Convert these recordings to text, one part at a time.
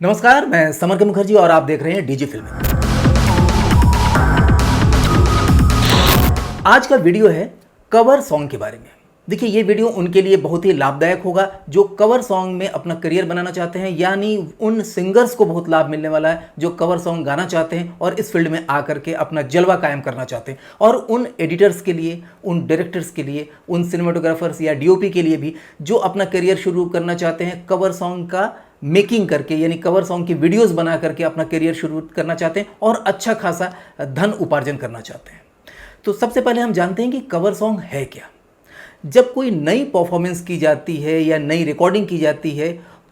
नमस्कार, मैं समर मुखर्जी और आप देख रहे हैं डीजी फिल्में। आज का वीडियो है कवर सॉन्ग के बारे में। देखिए, ये वीडियो उनके लिए बहुत ही लाभदायक होगा जो कवर सॉन्ग में अपना करियर बनाना चाहते हैं, यानी उन सिंगर्स को बहुत लाभ मिलने वाला है जो कवर सॉन्ग गाना चाहते हैं और इस फील्ड में आकर के अपना जलवा कायम करना चाहते हैं, और उन एडिटर्स के लिए, उन डायरेक्टर्स के लिए, उन सिनेमाटोग्राफर्स या डीओपी के लिए भी जो अपना करियर शुरू करना चाहते हैं कवर सॉन्ग का मेकिंग करके, यानी कवर सॉन्ग की वीडियोस बना करके अपना करियर शुरू करना चाहते हैं और अच्छा खासा धन उपार्जन करना चाहते हैं। तो सबसे पहले हम जानते हैं कि कवर सॉन्ग है क्या। जब कोई नई परफॉर्मेंस की जाती है या नई रिकॉर्डिंग की जाती है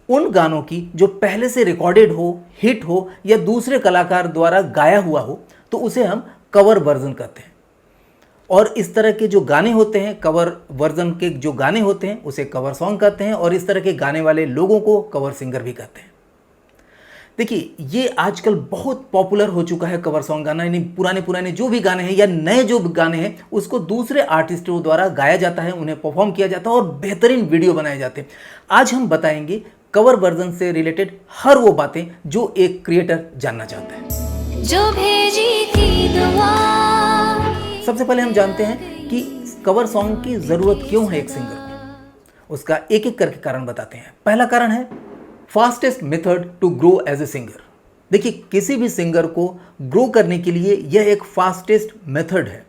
उन गानों की जो पहले से रिकॉर्डेड हो, हिट हो या दूसरे कलाकार द्वारा गाया हुआ हो, तो उसे हम कवर वर्जन कहते हैं। और इस तरह के जो गाने होते हैं, कवर वर्जन के जो गाने होते हैं उसे कवर सॉन्ग कहते हैं, और इस तरह के गाने वाले लोगों को कवर सिंगर भी कहते हैं। देखिए, ये आजकल बहुत पॉपुलर हो चुका है कवर सॉन्ग गाना, यानी पुराने पुराने जो भी गाने हैं या नए जो गाने हैं उसको दूसरे आर्टिस्टों द्वारा गाया जाता है, उन्हें परफॉर्म किया जाता है और बेहतरीन वीडियो बनाए जाते हैं। आज हम बताएंगे कवर वर्जन से रिलेटेड हर वो बातें जो एक क्रिएटर जानना चाहता है। जो भेजी थी दुआ। सबसे पहले हम जानते हैं कि कवर सॉन्ग की ज़रूरत क्यों है एक सिंगर को। उसका एक एक करके कारण बताते हैं। पहला कारण है fastest method to grow as a singer. देखिए, किसी भी सिंगर को ग्रो करने के लिए यह एक फास्टेस्ट मेथड है,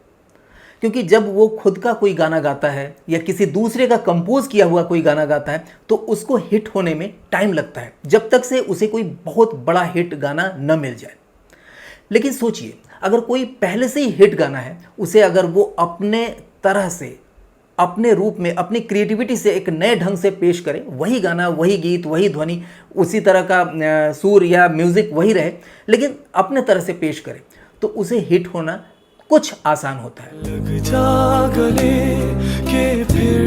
क्योंकि जब वो खुद का कोई गाना गाता है या किसी दूसरे का कंपोज किया हुआ कोई गाना गाता है तो उसको हिट होने में टाइम लगता है, जब तक से उसे कोई बहुत बड़ा हिट गाना न मिल जाए। लेकिन सोचिए, अगर कोई पहले से ही हिट गाना है, उसे अगर वो अपने तरह से, अपने रूप में, अपनी क्रिएटिविटी से एक नए ढंग से पेश करे, वही गाना, वही गीत, वही ध्वनि, उसी तरह का सुर या म्यूजिक वही रहे, लेकिन अपने तरह से पेश करे, तो उसे हिट होना कुछ आसान होता है। लग जा गले के फिर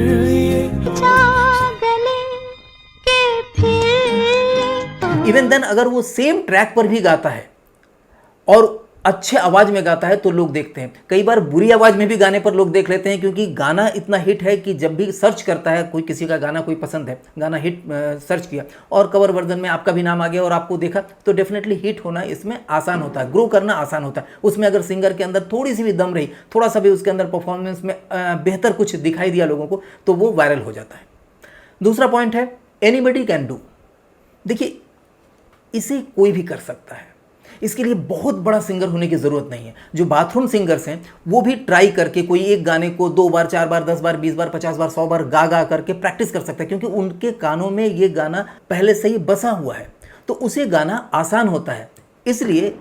इवन देन अगर वो सेम ट्रैक पर भी गाता है और अच्छे आवाज़ में गाता है तो लोग देखते हैं। कई बार बुरी आवाज़ में भी गाने पर लोग देख लेते हैं, क्योंकि गाना इतना हिट है कि जब भी सर्च करता है कोई, किसी का गाना कोई पसंद है, गाना हिट सर्च किया और कवर वर्जन में आपका भी नाम आ गया और आपको देखा, तो डेफिनेटली हिट होना इसमें आसान होता है, ग्रो करना आसान होता है। उसमें अगर सिंगर के अंदर थोड़ी सी भी दम रही, थोड़ा सा भी उसके अंदर परफॉर्मेंस में बेहतर कुछ दिखाई दिया लोगों को, तो वो वायरल हो जाता है। दूसरा पॉइंट है एनीबडी कैन डू। देखिए, इसे कोई भी कर सकता है, इसके लिए बहुत बड़ा सिंगर होने की ज़रूरत नहीं है। जो बाथरूम सिंगर्स हैं वो भी ट्राई करके कोई एक गाने को 2 बार, 4 बार, 10 बार, 20 बार, 50 बार, 100 बार गा गा करके प्रैक्टिस कर सकता है, क्योंकि उनके कानों में ये गाना पहले से ही बसा हुआ है, तो उसे गाना आसान होता है। इसलिए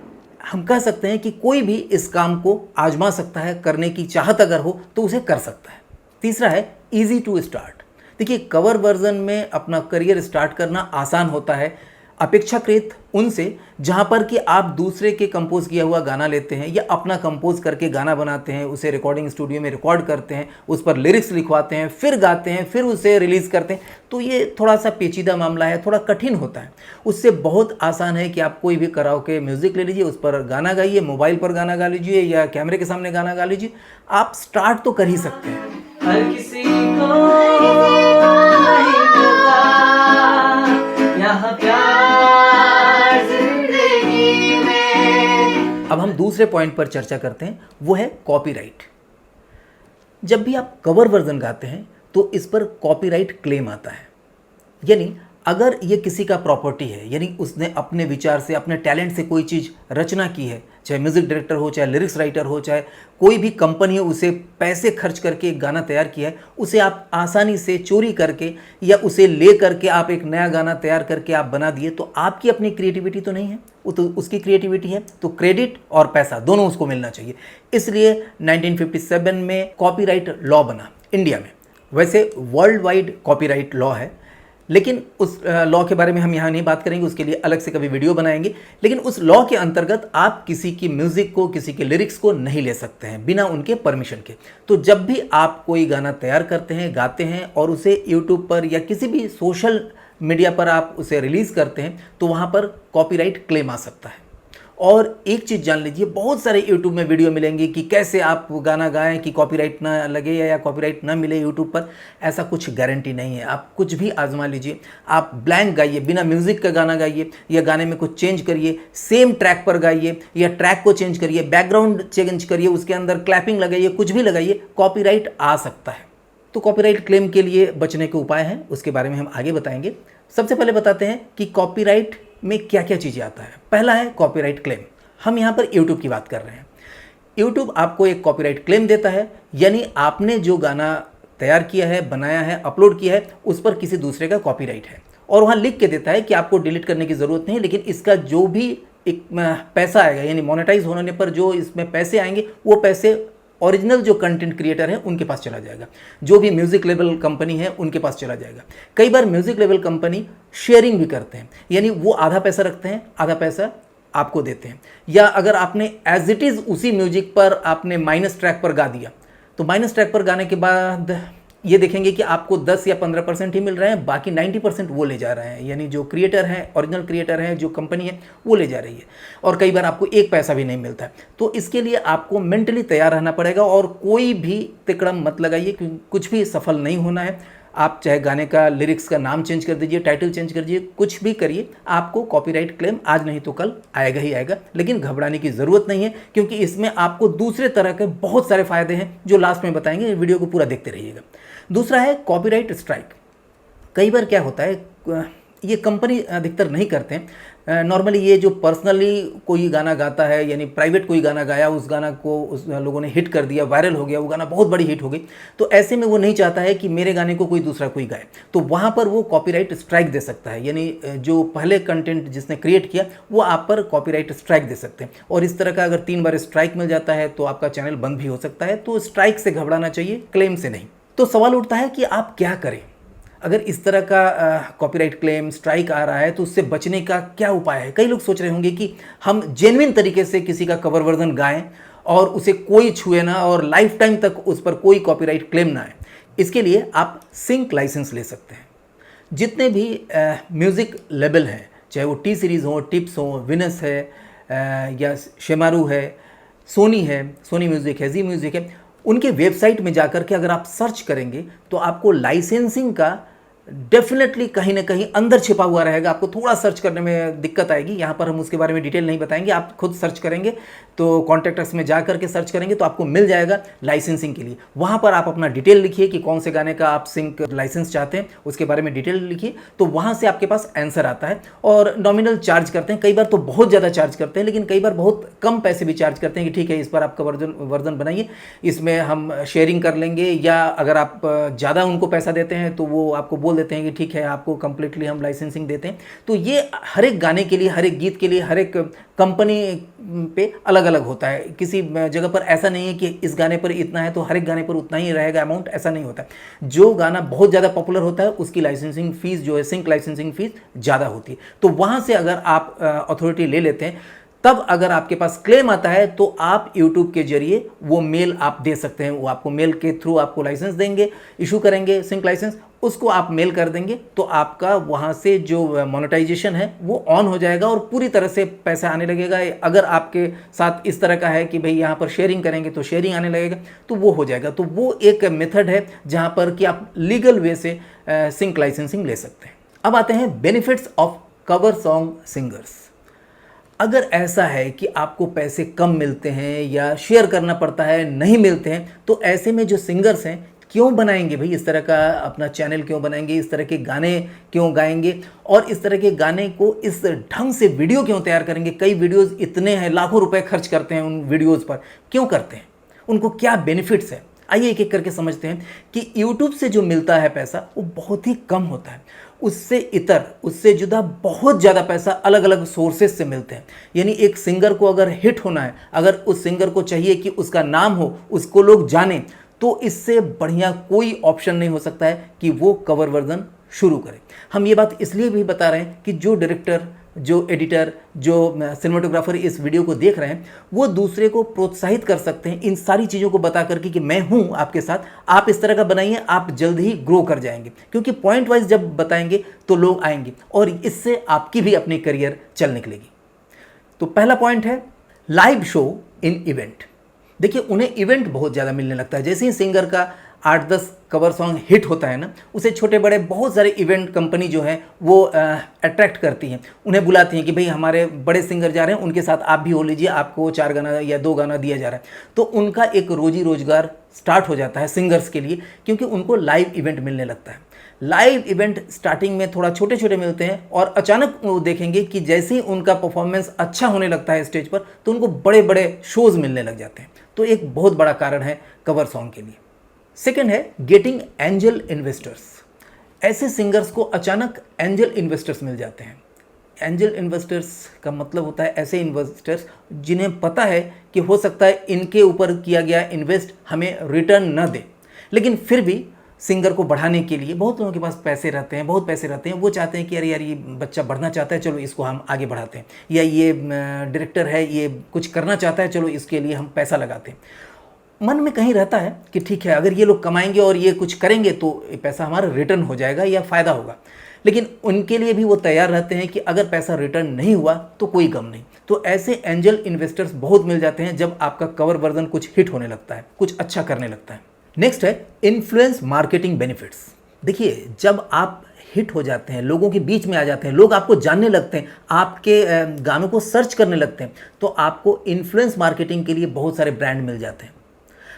हम कह सकते हैं कि कोई भी इस काम को आजमा सकता है, करने की चाहत अगर हो तो उसे कर सकता है। तीसरा है ईजी टू स्टार्ट। देखिए, कवर वर्जन में अपना करियर स्टार्ट करना आसान होता है अपेक्षाकृत उनसे जहाँ पर कि आप दूसरे के कंपोज किया हुआ गाना लेते हैं या अपना कंपोज करके गाना बनाते हैं, उसे रिकॉर्डिंग स्टूडियो में रिकॉर्ड करते हैं, उस पर लिरिक्स लिखवाते हैं, फिर गाते हैं, फिर उसे रिलीज़ करते हैं। तो ये थोड़ा सा पेचीदा मामला है, थोड़ा कठिन होता है। उससे बहुत आसान है कि आप कोई भी कराओके म्यूज़िक ले लीजिए, उस पर गाना गाइए, मोबाइल पर गाना गा लीजिए या कैमरे के सामने गाना गा लीजिए, आप स्टार्ट तो कर ही सकते हैं। हर किसी को यहाँ प्यार जिंदगी में। अब हम दूसरे पॉइंट पर चर्चा करते हैं, वो है कॉपीराइट। जब भी आप कवर वर्जन गाते हैं तो इस पर कॉपीराइट क्लेम आता है, यानी अगर ये किसी का प्रॉपर्टी है, यानी उसने अपने विचार से, अपने टैलेंट से कोई चीज़ रचना की है, चाहे म्यूज़िक डायरेक्टर हो, चाहे लिरिक्स राइटर हो, चाहे कोई भी कंपनी हो, उसे पैसे खर्च करके एक गाना तैयार किया है, उसे आप आसानी से चोरी करके या उसे ले करके आप एक नया गाना तैयार करके आप बना दिए, तो आपकी अपनी क्रिएटिविटी तो नहीं है, वो तो उसकी क्रिएटिविटी है। तो क्रेडिट और पैसा दोनों उसको मिलना चाहिए। इसलिए 1957 में कॉपीराइट लॉ बना इंडिया में। वैसे वर्ल्ड वाइड कॉपीराइट लॉ है, लेकिन उस लॉ के बारे में हम यहाँ नहीं बात करेंगे, उसके लिए अलग से कभी वीडियो बनाएंगे। लेकिन उस लॉ के अंतर्गत आप किसी की म्यूज़िक को, किसी के लिरिक्स को नहीं ले सकते हैं बिना उनके परमिशन के। तो जब भी आप कोई गाना तैयार करते हैं, गाते हैं और उसे यूट्यूब पर या किसी भी सोशल मीडिया पर आप उसे रिलीज़ करते हैं, तो वहाँ पर कॉपीराइट क्लेम आ सकता है। और एक चीज़ जान लीजिए, बहुत सारे यूट्यूब में वीडियो मिलेंगे कि कैसे आप गाना गाएं कि कॉपीराइट ना लगे या कॉपीराइट ना मिले यूट्यूब पर। ऐसा कुछ गारंटी नहीं है। आप कुछ भी आजमा लीजिए, आप ब्लैंक गाइए, बिना म्यूज़िक का गाना गाइए या गाने में कुछ चेंज करिए, सेम ट्रैक पर गाइए या ट्रैक को चेंज करिए, बैकग्राउंड चेंज करिए, उसके अंदर क्लैपिंग लगाइए, कुछ भी लगाइए, कॉपीराइट आ सकता है। तो कॉपीराइट क्लेम के लिए बचने के उपाय हैं, उसके बारे में हम आगे बताएंगे। सबसे पहले बताते हैं कि कॉपीराइट में क्या क्या चीज़ें आता है। पहला है कॉपीराइट क्लेम। हम यहाँ पर यूट्यूब की बात कर रहे हैं। यूट्यूब आपको एक कॉपीराइट क्लेम देता है, यानी आपने जो गाना तैयार किया है, बनाया है, अपलोड किया है, उस पर किसी दूसरे का कॉपीराइट है और वहाँ लिख के देता है कि आपको डिलीट करने की ज़रूरत नहीं है, लेकिन इसका जो भी एक पैसा आएगा, यानी मोनेटाइज होने पर जो इसमें पैसे आएंगे, वो पैसे ओरिजिनल जो कंटेंट क्रिएटर है उनके पास चला जाएगा, जो भी म्यूज़िक लेवल कंपनी है उनके पास चला जाएगा। कई बार म्यूज़िक लेवल कंपनी शेयरिंग भी करते हैं, यानी वो आधा पैसा रखते हैं, आधा पैसा आपको देते हैं। या अगर आपने एज इट इज़ उसी म्यूजिक पर आपने माइनस ट्रैक पर गा दिया, तो माइनस ट्रैक पर गाने के बाद ये देखेंगे कि आपको 10 या 15% ही मिल रहे हैं, बाकी 90% वो ले जा रहे हैं, यानी जो क्रिएटर हैं, ओरिजिनल क्रिएटर हैं, जो कंपनी है वो ले जा रही है। और कई बार आपको एक पैसा भी नहीं मिलता है। तो इसके लिए आपको मेंटली तैयार रहना पड़ेगा और कोई भी तिकड़म मत लगाइए, क्योंकि कुछ भी सफल नहीं होना है। आप चाहे गाने का लिरिक्स का नाम चेंज कर दीजिए, टाइटल चेंज कर दीजिए, कुछ भी करिए, आपको कॉपीराइट क्लेम आज नहीं तो कल आएगा ही आएगा। लेकिन घबराने की ज़रूरत नहीं है, क्योंकि इसमें आपको दूसरे तरह के बहुत सारे फ़ायदे हैं जो लास्ट में बताएंगे। वीडियो को पूरा देखते रहिएगा। दूसरा है कॉपीराइट स्ट्राइक। कई बार क्या होता है, ये कंपनी अधिकतर नहीं करते हैं। नॉर्मली ये जो पर्सनली कोई गाना गाता है, यानी प्राइवेट कोई गाना गाया, उस गाना को उस लोगों ने हिट कर दिया, वायरल हो गया, वो गाना बहुत बड़ी हिट हो गई, तो ऐसे में वो नहीं चाहता है कि मेरे गाने को कोई दूसरा कोई गाए, तो वहाँ पर वो कॉपीराइट स्ट्राइक दे सकता है। यानी जो पहले कंटेंट जिसने क्रिएट किया वो आप पर कॉपीराइट स्ट्राइक दे सकते हैं। और इस तरह का अगर 3 बार स्ट्राइक मिल जाता है तो आपका चैनल बंद भी हो सकता है। तो स्ट्राइक से घबराना चाहिए, क्लेम से नहीं। तो सवाल उठता है कि आप क्या करें अगर इस तरह का कॉपीराइट क्लेम स्ट्राइक आ रहा है, तो उससे बचने का क्या उपाय है। कई लोग सोच रहे होंगे कि हम जेन्युइन तरीके से किसी का कवर वर्जन गाएं और उसे कोई छुए ना और लाइफ टाइम तक उस पर कोई कॉपीराइट क्लेम ना आए। इसके लिए आप सिंक लाइसेंस ले सकते हैं। जितने भी म्यूज़िक लेबल हैं, चाहे वो टी सीरीज़ हो, टिप्स हो, विनस है या शेमारू है, सोनी म्यूज़िक है, जी म्यूज़िक है, उनके वेबसाइट में जाकर के अगर आप सर्च करेंगे तो आपको लाइसेंसिंग का डेफिनेटली कहीं ना कहीं अंदर छिपा हुआ रहेगा। आपको थोड़ा सर्च करने में दिक्कत आएगी, यहाँ पर हम उसके बारे में डिटेल नहीं बताएंगे। आप खुद सर्च करेंगे तो कॉन्टैक्ट्स में जा करके सर्च करेंगे तो आपको मिल जाएगा लाइसेंसिंग के लिए। वहाँ पर आप अपना डिटेल लिखिए कि कौन से गाने का आप सिंक लाइसेंस चाहते हैं, उसके बारे में डिटेल लिखिए, तो वहाँ से आपके पास आंसर आता है। और नॉमिनल चार्ज करते हैं, कई बार तो बहुत ज़्यादा चार्ज करते हैं, लेकिन कई बार बहुत कम पैसे भी चार्ज करते हैं कि ठीक है इस पर आपका वर्जन बनाइए, इसमें हम शेयरिंग कर लेंगे। या अगर आप ज़्यादा उनको पैसा देते हैं तो वो आपको बोल देते हैं कि ठीक है आपको कंप्लीटली हम लाइसेंसिंग देते हैं। तो ये हर एक गाने के लिए, हर एक गीत के लिए, हर एक कंपनी पे अलग अलग होता है। किसी जगह पर ऐसा नहीं है कि इस गाने पर इतना है तो हर एक गाने पर उतना ही रहेगा अमाउंट, ऐसा नहीं होता। जो गाना बहुत ज़्यादा पॉपुलर होता है उसकी लाइसेंसिंग फ़ीस जो है, सिंक लाइसेंसिंग फ़ीस ज़्यादा होती है। तो वहाँ से अगर आप अथॉरिटी ले लेते हैं, तब अगर आपके पास क्लेम आता है तो आप YouTube के जरिए वो मेल आप दे सकते हैं। वो आपको मेल के थ्रू आपको लाइसेंस देंगे, इशू करेंगे सिंक लाइसेंस, उसको आप मेल कर देंगे तो आपका वहाँ से जो मोनेटाइजेशन है वो ऑन हो जाएगा और पूरी तरह से पैसा आने लगेगा। अगर आपके साथ इस तरह का है कि भाई यहाँ पर शेयरिंग करेंगे तो शेयरिंग आने लगेगा, तो वो हो जाएगा। तो वो एक मेथड है जहाँ पर कि आप लीगल वे से सिंक लाइसेंसिंग ले सकते हैं। अब आते हैं benefits of cover song singers. अगर ऐसा है कि आपको पैसे कम मिलते हैं या शेयर करना पड़ता है, नहीं मिलते हैं, तो ऐसे में जो सिंगर्स हैं क्यों बनाएंगे भाई इस तरह का अपना चैनल, क्यों बनाएंगे, इस तरह के गाने क्यों गाएंगे और इस तरह के गाने को इस ढंग से वीडियो क्यों तैयार करेंगे। कई वीडियोस इतने हैं, लाखों रुपए खर्च करते हैं उन वीडियोस पर, क्यों करते हैं, उनको क्या बेनिफिट्स है। आइए एक एक करके समझते हैं कि यूट्यूब से जो मिलता है पैसा वो बहुत ही कम होता है। उससे जुदा बहुत ज़्यादा पैसा अलग अलग सोर्सेज से मिलते हैं। यानी एक सिंगर को अगर हिट होना है, अगर उस सिंगर को चाहिए कि उसका नाम हो, उसको लोग जाने, तो इससे बढ़िया कोई ऑप्शन नहीं हो सकता है कि वो कवर वर्जन शुरू करे। हम ये बात इसलिए भी बता रहे हैं कि जो डायरेक्टर, जो एडिटर, जो सिनेमाटोग्राफर इस वीडियो को देख रहे हैं, वो दूसरे को प्रोत्साहित कर सकते हैं इन सारी चीज़ों को बता करके कि मैं हूँ आपके साथ, आप इस तरह का बनाइए, आप जल्द ही ग्रो कर जाएंगे। क्योंकि पॉइंट वाइज जब बताएंगे तो लोग आएंगे और इससे आपकी भी अपनी करियर चल निकलेगी। तो पहला पॉइंट है लाइव शो इन इवेंट। देखिए उन्हें इवेंट बहुत ज़्यादा मिलने लगता है। जैसे ही सिंगर का 8-10 कवर सॉन्ग हिट होता है ना, उसे छोटे बड़े बहुत सारे इवेंट कंपनी जो है वो अट्रैक्ट करती हैं, उन्हें बुलाती हैं कि भाई हमारे बड़े सिंगर जा रहे हैं, उनके साथ आप भी हो लीजिए, आपको 4 गाना या 2 गाना दिया जा रहा है। तो उनका एक रोजी रोजगार स्टार्ट हो जाता है सिंगर्स के लिए, क्योंकि उनको लाइव इवेंट मिलने लगता है। लाइव इवेंट स्टार्टिंग में थोड़ा छोटे छोटे मिलते हैं और अचानक वो देखेंगे कि जैसे ही उनका परफॉर्मेंस अच्छा होने लगता है स्टेज पर, तो उनको बड़े बड़े शोज़ मिलने लग जाते हैं। तो एक बहुत बड़ा कारण है कवर सॉन्ग के लिए। सेकेंड है गेटिंग एंजल इन्वेस्टर्स। ऐसे सिंगर्स को अचानक एंजल इन्वेस्टर्स मिल जाते हैं। एंजल इन्वेस्टर्स का मतलब होता है ऐसे इन्वेस्टर्स जिन्हें पता है कि हो सकता है इनके ऊपर किया गया इन्वेस्ट हमें रिटर्न न दे, लेकिन फिर भी सिंगर को बढ़ाने के लिए बहुत लोगों के पास पैसे रहते हैं, बहुत पैसे रहते हैं। वो चाहते हैं कि अरे यार ये बच्चा बढ़ना चाहता है, चलो इसको हम आगे बढ़ाते हैं, या ये डायरेक्टर है ये कुछ करना चाहता है, चलो इसके लिए हम पैसा लगाते हैं। मन में कहीं रहता है कि ठीक है अगर ये लोग कमाएंगे और ये कुछ करेंगे तो ये पैसा हमारा रिटर्न हो जाएगा या फ़ायदा होगा, लेकिन उनके लिए भी वो तैयार रहते हैं कि अगर पैसा रिटर्न नहीं हुआ तो कोई गम नहीं। तो ऐसे एंजल इन्वेस्टर्स बहुत मिल जाते हैं जब आपका कवर वर्जन कुछ हिट होने लगता है, कुछ अच्छा करने लगता है। नेक्स्ट है इन्फ्लुएंस मार्केटिंग बेनिफिट्स। देखिए जब आप हिट हो जाते हैं, लोगों के बीच में आ जाते हैं, लोग आपको जानने लगते हैं, आपके गानों को सर्च करने लगते हैं, तो आपको इन्फ्लुएंस मार्केटिंग के लिए बहुत सारे ब्रांड मिल जाते हैं।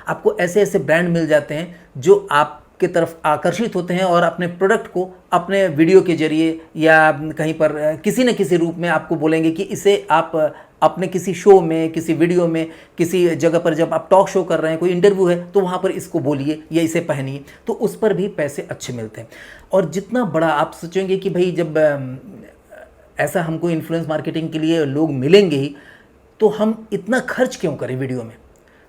आपको ऐसे ऐसे ब्रांड मिल जाते हैं जो आपके तरफ आकर्षित होते हैं और अपने प्रोडक्ट को अपने वीडियो के जरिए या कहीं पर किसी न किसी रूप में आपको बोलेंगे कि इसे आप अपने किसी शो में, किसी वीडियो में, किसी जगह पर जब आप टॉक शो कर रहे हैं, कोई इंटरव्यू है, तो वहाँ पर इसको बोलिए या इसे पहनिए, तो उस पर भी पैसे अच्छे मिलते हैं। और जितना बड़ा आप सोचेंगे कि भाई जब ऐसा हमको इन्फ्लुएंस मार्केटिंग के लिए लोग मिलेंगे ही, तो हम इतना खर्च क्यों करें वीडियो में।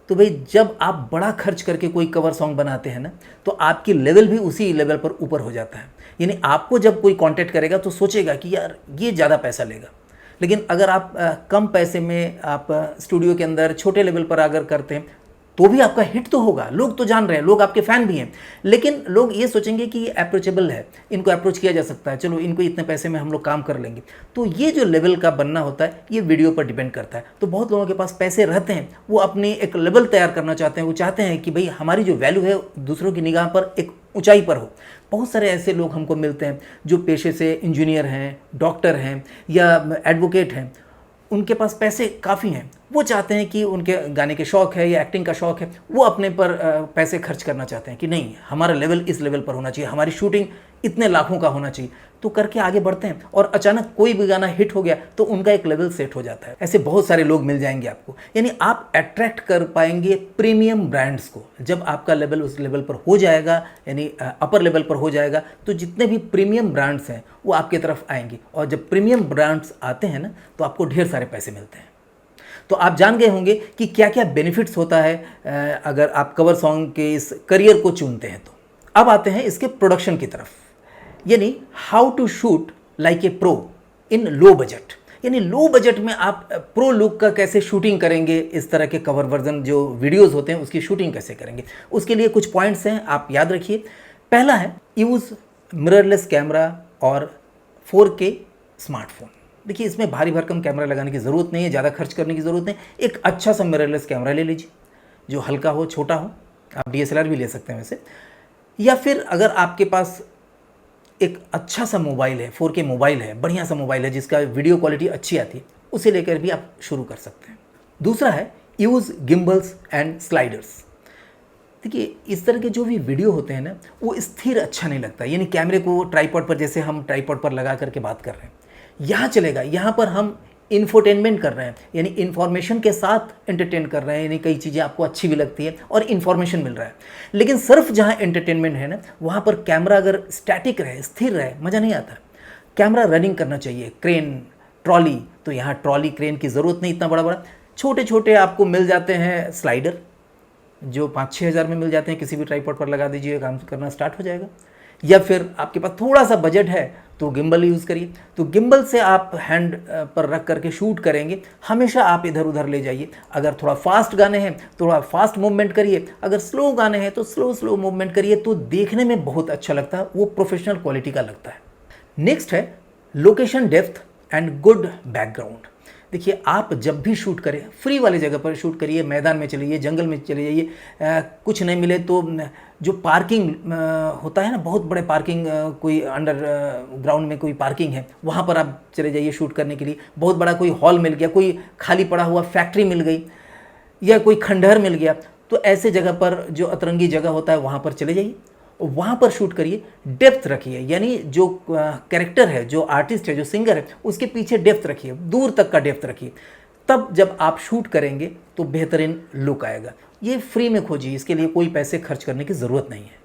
तो भाई जब आप बड़ा खर्च करके कोई कवर सॉन्ग बनाते हैं ना, तो आपकी लेवल भी उसी लेवल पर ऊपर हो जाता है। यानी आपको जब कोई कांटेक्ट करेगा तो सोचेगा कि यार ये ज़्यादा पैसा लेगा, लेकिन अगर आप कम पैसे में आप स्टूडियो के अंदर छोटे लेवल पर अगर करते हैं तो भी आपका हिट तो होगा, लोग तो जान रहे हैं, लोग आपके फ़ैन भी हैं, लेकिन लोग ये सोचेंगे कि ये अप्रोचेबल है, इनको अप्रोच किया जा सकता है, चलो इनको इतने पैसे में हम लोग काम कर लेंगे। तो ये जो लेवल का बनना होता है ये वीडियो पर डिपेंड करता है। तो बहुत लोगों के पास पैसे रहते हैं, वो अपनी एक लेवल तैयार करना चाहते हैं, वो चाहते हैं कि भाई हमारी जो वैल्यू है दूसरों की निगाह पर एक ऊंचाई पर हो। बहुत सारे ऐसे लोग हमको मिलते हैं जो पेशे से इंजीनियर हैं, डॉक्टर हैं या एडवोकेट हैं, उनके पास पैसे काफ़ी हैं, वो चाहते हैं कि उनके गाने के शौक़ है या एक्टिंग का शौक़ है, वो अपने पर पैसे खर्च करना चाहते हैं कि नहीं हमारा लेवल इस लेवल पर होना चाहिए, हमारी शूटिंग इतने लाखों का होना चाहिए, तो करके आगे बढ़ते हैं और अचानक कोई भी गाना हिट हो गया तो उनका एक लेवल सेट हो जाता है। ऐसे बहुत सारे लोग मिल जाएंगे आपको, यानी आप अट्रैक्ट कर पाएंगे प्रीमियम ब्रांड्स को। जब आपका लेवल उस लेवल पर हो जाएगा, यानी अपर लेवल पर हो जाएगा, तो जितने भी प्रीमियम ब्रांड्स हैं वो आपकी तरफ आएंगे, और जब प्रीमियम ब्रांड्स आते हैं ना तो आपको ढेर सारे पैसे मिलते हैं। तो आप जान गए होंगे कि क्या क्या बेनिफिट्स होता है अगर आप कवर सॉन्ग के इस करियर को चुनते हैं। तो अब आते हैं इसके प्रोडक्शन की तरफ, यानी how to shoot like a pro in low budget. यानी लो बजट में आप प्रो लुक का कैसे शूटिंग करेंगे, इस तरह के कवर वर्जन जो वीडियोस होते हैं उसकी शूटिंग कैसे करेंगे, उसके लिए कुछ पॉइंट्स हैं, आप याद रखिए। पहला है यूज़ मिररलेस कैमरा और 4K स्मार्टफोन। देखिए इसमें भारी भरकम कैमरा लगाने की ज़रूरत नहीं है, ज़्यादा खर्च करने की ज़रूरत नहीं। एक अच्छा सा मिररलेस कैमरा ले लीजिए जो हल्का हो, छोटा हो, आप DSLR भी ले सकते हैं वैसे, या फिर अगर आपके पास एक अच्छा सा मोबाइल है, 4K मोबाइल है, बढ़िया सा मोबाइल है जिसका वीडियो क्वालिटी अच्छी आती है, उसे लेकर भी आप शुरू कर सकते हैं। दूसरा है यूज़ गिम्बल्स एंड स्लाइडर्स। देखिए इस तरह के जो भी वीडियो होते हैं ना वो स्थिर अच्छा नहीं लगता, यानी कैमरे को ट्राइपॉड पर, जैसे हम ट्राइपॉड पर लगा करके बात कर रहे हैं, यहाँ चलेगा। यहाँ पर हम इन्फोटेनमेंट कर रहे हैं, यानी इन्फॉर्मेशन के साथ एंटरटेन कर रहे हैं, यानी कई चीज़ें आपको अच्छी भी लगती है और इन्फॉर्मेशन मिल रहा है। लेकिन सिर्फ जहाँ एंटरटेनमेंट है ना, वहाँ पर कैमरा अगर स्टैटिक रहे, स्थिर रहे, मज़ा नहीं आता। कैमरा रनिंग करना चाहिए, क्रेन, ट्रॉली, तो यहाँ ट्रॉली क्रेन की ज़रूरत नहीं इतना बड़ा बड़ा, छोटे छोटे आपको मिल जाते हैं स्लाइडर जो 5-6 हज़ार में मिल जाते हैं, किसी भी ट्राइपॉड पर लगा दीजिए, काम करना स्टार्ट हो जाएगा। या फिर आपके पास थोड़ा सा बजट है तो गिम्बल यूज़ करिए। तो गिम्बल से आप हैंड पर रख करके शूट करेंगे, हमेशा आप इधर उधर ले जाइए। अगर थोड़ा फास्ट गाने हैं तो थोड़ा फास्ट मूवमेंट करिए, अगर स्लो गाने हैं तो स्लो मूवमेंट करिए, तो देखने में बहुत अच्छा लगता है, वो प्रोफेशनल क्वालिटी का लगता है। नेक्स्ट है location depth and good background. देखिए आप जब भी शूट करें फ्री वाली जगह पर शूट करिए, मैदान में चले जाइए, जंगल में चले जाइए, कुछ नहीं मिले तो जो पार्किंग होता है ना, बहुत बड़े पार्किंग, कोई अंडर ग्राउंड में कोई पार्किंग है, वहाँ पर आप चले जाइए शूट करने के लिए। बहुत बड़ा कोई हॉल मिल गया, कोई खाली पड़ा हुआ फैक्ट्री मिल गई या कोई खंडहर मिल गया, तो ऐसे जगह पर जो अतरंगी जगह होता है वहाँ पर चले जाइए, वहाँ पर शूट करिए। डेप्थ रखिए, यानी जो कैरेक्टर है, जो आर्टिस्ट है, जो सिंगर है, उसके पीछे डेप्थ रखिए, दूर तक का डेप्थ रखिए। तब जब आप शूट करेंगे तो बेहतरीन लुक आएगा। ये फ्री में खोजिए, इसके लिए कोई पैसे खर्च करने की ज़रूरत नहीं है।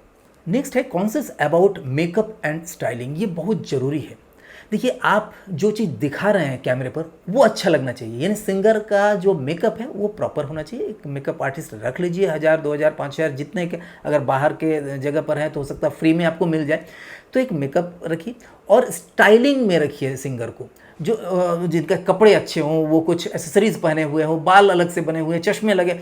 नेक्स्ट है conscious about makeup and styling. ये बहुत ज़रूरी है। देखिए आप जो चीज़ दिखा रहे हैं कैमरे पर वो अच्छा लगना चाहिए, यानी सिंगर का जो मेकअप है वो प्रॉपर होना चाहिए। एक मेकअप आर्टिस्ट रख लीजिए, 1000 2000 5000 जितने के, अगर बाहर के जगह पर है तो हो सकता है फ्री में आपको मिल जाए। तो एक मेकअप रखिए और स्टाइलिंग में रखिए सिंगर को, जो जिनका कपड़े अच्छे हों, वो कुछ एसेसरीज पहने हुए हों, बाल अलग से बने हुए, चश्मे लगे,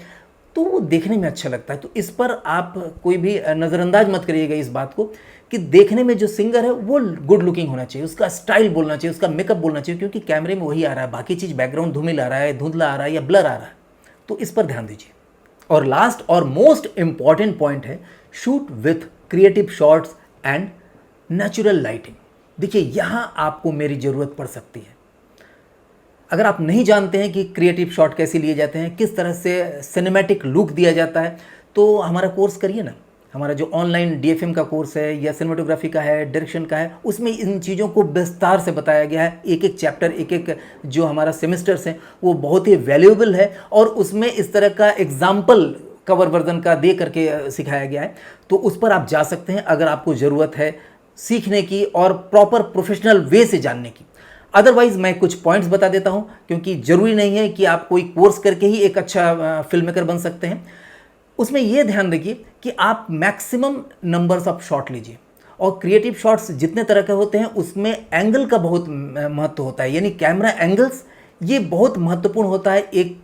तो वो देखने में अच्छा लगता है। तो इस पर आप कोई भी नज़रअंदाज मत करिएगा इस बात को कि देखने में जो सिंगर है वो गुड लुकिंग होना चाहिए, उसका स्टाइल बोलना चाहिए, उसका मेकअप बोलना चाहिए, क्योंकि कैमरे में वही आ रहा है, बाकी चीज़ बैकग्राउंड धूमिल आ रहा है, धुंधला आ रहा है या ब्लर आ रहा है। तो इस पर ध्यान दीजिए। और लास्ट और मोस्ट इंपॉर्टेंट पॉइंट है shoot with creative shots and natural lighting. देखिए यहाँ आपको मेरी ज़रूरत पड़ सकती है। अगर आप नहीं जानते हैं कि क्रिएटिव शॉट कैसे लिए जाते हैं, किस तरह से सिनेमैटिक लुक दिया जाता है, तो हमारा कोर्स करिए ना। हमारा जो ऑनलाइन डीएफएम का कोर्स है या सिनेमेटोग्राफी का है, डायरेक्शन का है, उसमें इन चीज़ों को विस्तार से बताया गया है। एक एक चैप्टर, एक एक जो हमारा सेमेस्टर्स हैं वो बहुत ही वैल्यूएबल है, और उसमें इस तरह का एग्जाम्पल कवर वर्जन का दे करके सिखाया गया है। तो उस पर आप जा सकते हैं अगर आपको ज़रूरत है सीखने की और प्रॉपर प्रोफेशनल वे से जानने की। अदरवाइज मैं कुछ पॉइंट्स बता देता हूं, क्योंकि ज़रूरी नहीं है कि आप कोई कोर्स करके ही एक अच्छा फिल्म मेकर बन सकते हैं। उसमें यह ध्यान रखिए कि आप मैक्सिमम नंबर्स ऑफ शॉट लीजिए, और क्रिएटिव शॉट्स जितने तरह के होते हैं उसमें एंगल का बहुत महत्व होता है, यानी कैमरा एंगल्स ये बहुत महत्वपूर्ण होता है एक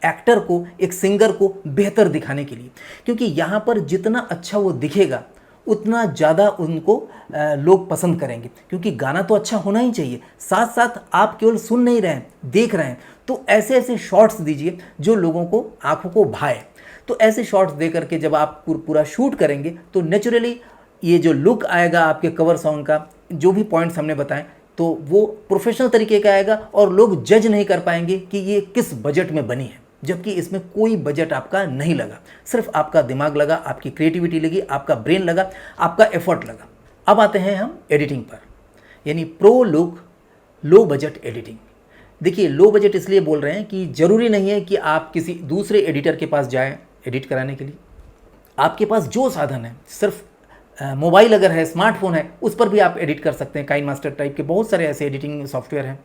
एक्टर को, एक सिंगर को बेहतर दिखाने के लिए। क्योंकि यहाँ पर जितना अच्छा वो दिखेगा उतना ज़्यादा उनको लोग पसंद करेंगे, क्योंकि गाना तो अच्छा होना ही चाहिए, साथ साथ आप केवल सुन नहीं रहे हैं, देख रहे हैं। तो ऐसे ऐसे शॉट्स दीजिए जो लोगों को आंखों को भाए। तो ऐसे शॉट्स दे करके जब आप पूरा शूट करेंगे तो नेचुरली ये जो लुक आएगा आपके कवर सॉन्ग का, जो भी पॉइंट्स हमने बताएं, तो वो प्रोफेशनल तरीके का आएगा, और लोग जज नहीं कर पाएंगे कि ये किस बजट में बनी है, जबकि इसमें कोई बजट आपका नहीं लगा, सिर्फ आपका दिमाग लगा, आपकी क्रिएटिविटी लगी, आपका ब्रेन लगा, आपका एफर्ट लगा। अब आते हैं हम एडिटिंग पर, यानी pro look low budget editing. देखिए लो बजट इसलिए बोल रहे हैं कि ज़रूरी नहीं है कि आप किसी दूसरे एडिटर के पास जाएं एडिट कराने के लिए। आपके पास जो साधन है, सिर्फ मोबाइल अगर है, स्मार्टफोन है, उस पर भी आप एडिट कर सकते हैं। काइन मास्टर टाइप के बहुत सारे ऐसे एडिटिंग सॉफ्टवेयर हैं।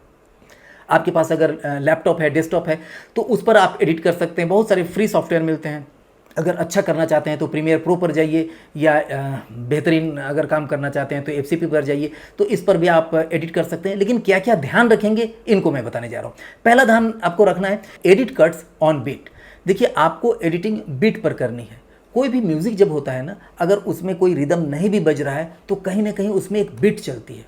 आपके पास अगर लैपटॉप है, डेस्कटॉप है, तो उस पर आप एडिट कर सकते हैं। बहुत सारे फ्री सॉफ्टवेयर मिलते हैं। अगर अच्छा करना चाहते हैं तो प्रीमियर प्रो पर जाइए, या बेहतरीन अगर काम करना चाहते हैं तो एफसीपी पर जाइए, तो इस पर भी आप एडिट कर सकते हैं। लेकिन क्या क्या ध्यान रखेंगे इनको मैं बताने जा रहा हूँ। पहला ध्यान आपको रखना है एडिट कट्स ऑन बीट। देखिए आपको एडिटिंग बीट पर करनी है। कोई भी म्यूज़िक जब होता है ना, अगर उसमें कोई रिदम नहीं भी बज रहा है तो कहीं ना कहीं उसमें एक बीट चलती है,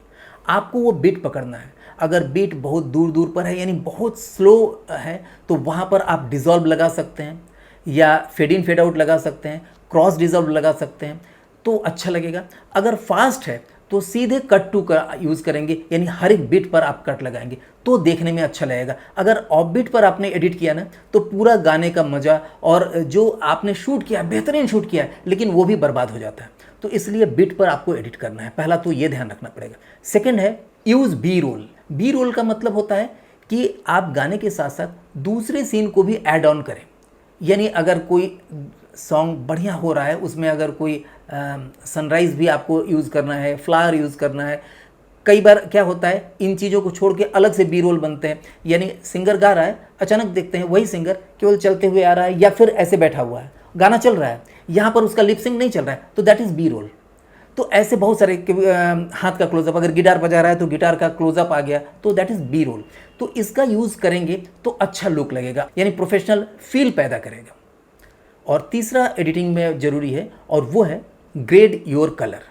आपको वो बीट पकड़ना है। अगर बीट बहुत दूर दूर पर है, यानी बहुत स्लो है, तो वहाँ पर आप डिज़ोल्व लगा सकते हैं, या फेड इन फेड आउट लगा सकते हैं, क्रॉस डिज़ोल्व लगा सकते हैं, तो अच्छा लगेगा। अगर फास्ट है तो सीधे कट टू का यूज़ करेंगे, यानी हर एक बीट पर आप कट लगाएंगे तो देखने में अच्छा लगेगा। अगर ऑफ बीट पर आपने एडिट किया ना, तो पूरा गाने का मज़ा और जो आपने शूट किया, बेहतरीन शूट किया है, लेकिन वो भी बर्बाद हो जाता है। तो इसलिए बीट पर आपको एडिट करना है। पहला तो ये ध्यान रखना पड़ेगा। सेकेंड है use B roll. B roll का मतलब होता है कि आप गाने के साथ साथ दूसरे सीन को भी ऐड ऑन करें। यानी अगर कोई सॉन्ग बढ़िया हो रहा है, उसमें अगर कोई सनराइज़ भी आपको यूज़ करना है, फ्लावर यूज़ करना है। कई बार क्या होता है, इन चीज़ों को छोड़ के अलग से बी रोल बनते हैं। यानी सिंगर गा रहा है, अचानक देखते हैं वही सिंगर केवल चलते हुए आ रहा है, या फिर ऐसे बैठा हुआ है, गाना चल रहा है, यहाँ पर उसका लिपसिंग नहीं चल रहा है, तो दैट इज़ बी रोल। तो ऐसे बहुत सारे हाथ का क्लोजअप, अगर गिटार बजा रहा है तो गिटार का क्लोजअप आ गया, तो दैट इज़ बी रोल। तो इसका यूज़ करेंगे तो अच्छा लुक लगेगा, यानी प्रोफेशनल फील पैदा करेगा। और तीसरा एडिटिंग में ज़रूरी है, और वो है ग्रेड योर कलर।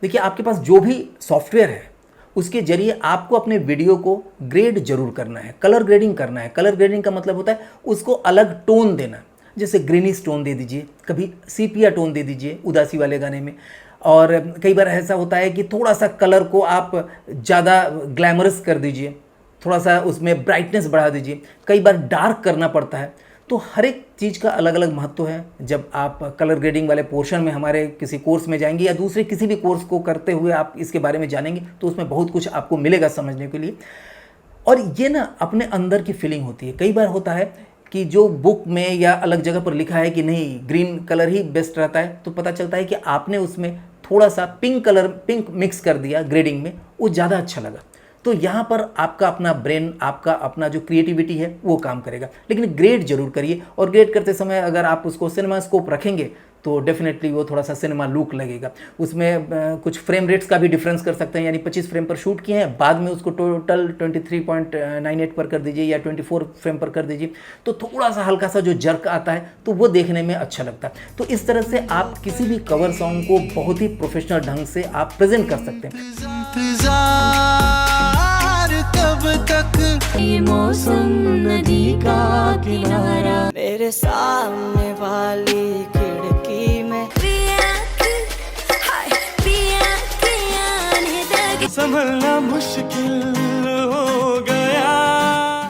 देखिए आपके पास जो भी सॉफ्टवेयर है उसके जरिए आपको अपने वीडियो को ग्रेड जरूर करना है, कलर ग्रेडिंग करना है। कलर ग्रेडिंग का मतलब होता है उसको अलग टोन देना, जैसे ग्रीनिश टोन दे दीजिए, कभी सीपिया टोन दे दीजिए उदासी वाले गाने में। और कई बार ऐसा होता है कि थोड़ा सा कलर को आप ज़्यादा ग्लैमरस कर दीजिए, थोड़ा सा उसमें ब्राइटनेस बढ़ा दीजिए, कई बार डार्क करना पड़ता है। तो हर एक चीज़ का अलग अलग महत्व है। जब आप कलर ग्रेडिंग वाले पोर्शन में हमारे किसी कोर्स में जाएंगे या दूसरे किसी भी कोर्स को करते हुए आप इसके बारे में जानेंगे तो उसमें बहुत कुछ आपको मिलेगा समझने के लिए। और ये ना अपने अंदर की फीलिंग होती है। कई बार होता है कि जो बुक में या अलग जगह पर लिखा है कि नहीं ग्रीन कलर ही बेस्ट रहता है, तो पता चलता है कि आपने उसमें थोड़ा सा पिंक मिक्स कर दिया ग्रेडिंग में, वो ज़्यादा अच्छा लगा। तो यहाँ पर आपका अपना ब्रेन, आपका अपना जो क्रिएटिविटी है वो काम करेगा। लेकिन ग्रेड जरूर करिए, और ग्रेड करते समय अगर आप उसको सिनेमा स्कोप रखेंगे तो डेफिनेटली वो थोड़ा सा सिनेमा लुक लगेगा। उसमें कुछ फ्रेम रेट्स का भी डिफरेंस कर सकते हैं, यानी 25 फ्रेम पर शूट किए हैं, बाद में उसको टोटल 23.98 पर कर दीजिए या 24 फ्रेम पर कर दीजिए, तो थोड़ा सा हल्का सा जो जर्क आता है तो वो देखने में अच्छा लगता है। तो इस तरह से आप किसी भी कवर सॉन्ग को बहुत ही प्रोफेशनल ढंग से आप प्रेजेंट कर सकते हैं। कब तक ये मौसम नदी का किनारा, मेरे सामने वाली खिड़की में संभलना मुश्किल हो गया।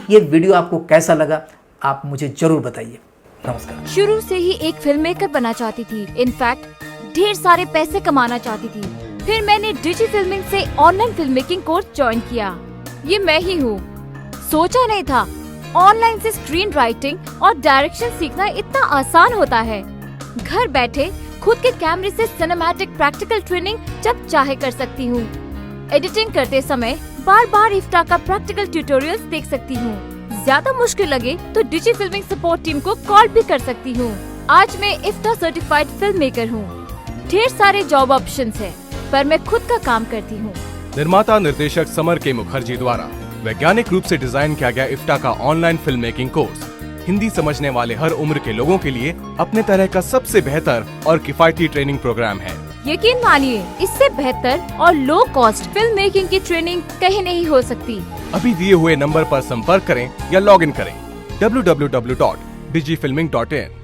ये वीडियो आपको कैसा लगा आप मुझे जरूर बताइए। नमस्कार। शुरू से ही एक फिल्म मेकर बनना चाहती थी, इनफैक्ट ढेर सारे पैसे कमाना चाहती थी। फिर मैंने डिजी फिल्मिंग से online film making course join किया। ये मैं ही हूँ। सोचा नहीं था ऑनलाइन से स्क्रीन राइटिंग और डायरेक्शन सीखना इतना आसान होता है। घर बैठे खुद के कैमरे से सिनेमैटिक प्रैक्टिकल ट्रेनिंग जब चाहे कर सकती हूँ। एडिटिंग करते समय बार बार इफ्ता का प्रैक्टिकल ट्यूटोरियल्स देख सकती हूँ। ज्यादा मुश्किल लगे तो डिजी फिल्मिंग सपोर्ट टीम को कॉल भी कर सकती हूँ। आज मैं इफ्ता सर्टिफाइड फिल्म मेकर हूँ। ढेर सारे जॉब ऑप्शंस हैं, पर मैं खुद का काम करती हूँ। निर्माता निर्देशक समर के मुखर्जी द्वारा वैज्ञानिक रूप से डिजाइन किया गया इफ्ता का online film making course Hindi समझने वाले हर उम्र के लोगों के लिए अपने तरह का सबसे बेहतर और किफायती ट्रेनिंग प्रोग्राम है। यकीन मानिए, इससे बेहतर और लो कॉस्ट फिल्म मेकिंग की ट्रेनिंग कहीं नहीं हो सकती। अभी दिए हुए नंबर पर संपर्क करें या लॉग इन करें www.digifilming.in।